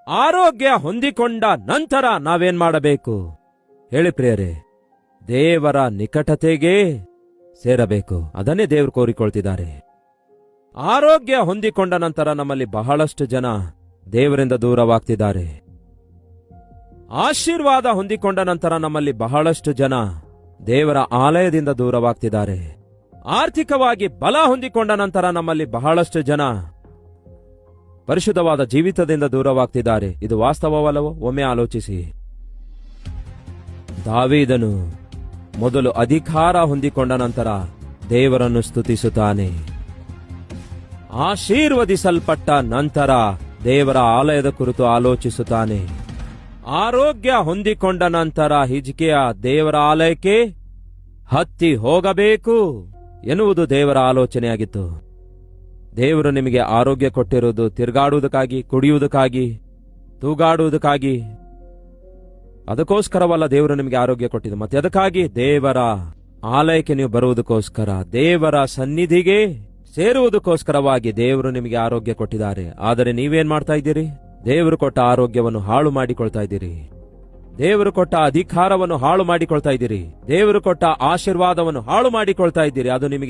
ಆರೋಗ್ಯ ಹೊಂದಿಕೊಂಡ ನಂತರ ನಾವೇನ್ ಮಾಡಬೇಕು ಹೇಳಿ ಪ್ರಿಯರೇ? ದೇವರ ನಿಕಟತೆಗೆ ಸೇರಬೇಕು. ಅದನ್ನೇ ದೇವರು ಕೋರಿಕೊಳ್ತಿದ್ದಾರೆ. ಆರೋಗ್ಯ ಹೊಂದಿಕೊಂಡ ನಂತರ ನಮ್ಮಲ್ಲಿ ಬಹಳಷ್ಟು ಜನ ದೇವರಿಂದ ದೂರವಾಗ್ತಿದ್ದಾರೆ. ಆಶೀರ್ವಾದ ಹೊಂದಿಕೊಂಡ ನಂತರ ನಮ್ಮಲ್ಲಿ ಬಹಳಷ್ಟು ಜನ ದೇವರ ಆಲಯದಿಂದ ದೂರವಾಗ್ತಿದ್ದಾರೆ. ಆರ್ಥಿಕವಾಗಿ ಬಲ ಹೊಂದಿಕೊಂಡ ನಂತರ ನಮ್ಮಲ್ಲಿ ಬಹಳಷ್ಟು ಜನ ಪರಿಶುದ್ಧವಾದ ಜೀವಿತದಿಂದ ದೂರವಾಗ್ತಿದ್ದಾರೆ. ಇದು ವಾಸ್ತವವಲ್ಲವೋ? ಒಮ್ಮೆ ಆಲೋಚಿಸಿ. ದಾವೀದನು ಮೊದಲು ಅಧಿಕಾರ ಹೊಂದಿಕೊಂಡ ನಂತರ ದೇವರನ್ನು ಸ್ತುತಿಸುತ್ತಾನೆ. ಆಶೀರ್ವದಿಸಲ್ಪಟ್ಟ ನಂತರ ದೇವರ ಆಲಯದ ಕುರಿತು ಆಲೋಚಿಸುತ್ತಾನೆ. ಆರೋಗ್ಯ ಹೊಂದಿಕೊಂಡ ನಂತರ ಹಿಜ್ಕೀಯ ದೇವರ ಆಲಯಕ್ಕೆ ಹತ್ತಿ ಹೋಗಬೇಕು ಎನ್ನುವುದು ದೇವರ ಆಲೋಚನೆಯಾಗಿತ್ತು. ದೇವರು ನಿಮಗೆ ಆರೋಗ್ಯ ಕೊಟ್ಟಿರುವುದು ತಿರುಗಾಡುವುದಕ್ಕಾಗಿ, ಕುಡಿಯುವುದಕ್ಕಾಗಿ, ತೂಗಾಡುವುದಕ್ಕಾಗಿ. ಅದಕ್ಕೋಸ್ಕರವಲ್ಲ ದೇವರು ನಿಮಗೆ ಆರೋಗ್ಯ ಕೊಟ್ಟಿದ್ದು. ಮತ್ತೆ ಅದಕ್ಕಾಗಿ ದೇವರ ಆಲಯಕ್ಕೆ ನೀವು ಬರುವುದಕ್ಕೋಸ್ಕರ, ದೇವರ ಸನ್ನಿಧಿಗೆ ಸೇರುವುದಕ್ಕೋಸ್ಕರವಾಗಿ ದೇವರು ನಿಮಗೆ ಆರೋಗ್ಯ ಕೊಟ್ಟಿದ್ದಾರೆ. ಆದರೆ ನೀವೇನ್ ಮಾಡ್ತಾ ಇದ್ದೀರಿ? ದೇವರು ಕೊಟ್ಟ ಆರೋಗ್ಯವನ್ನು ಹಾಳು ಮಾಡಿಕೊಳ್ತಾ ಇದ್ದೀರಿ. ದೇವರು ಕೊಟ್ಟ ಅಧಿಕಾರವನ್ನು ಹಾಳು ಮಾಡಿಕೊಳ್ತಾ ಇದ್ದೀರಿ. ದೇವರು ಕೊಟ್ಟ ಆಶೀರ್ವಾದವನ್ನು ಹಾಳು ಮಾಡಿಕೊಳ್ತಾ ಇದ್ದೀರಿ. ಅದು ನಿಮಗೆ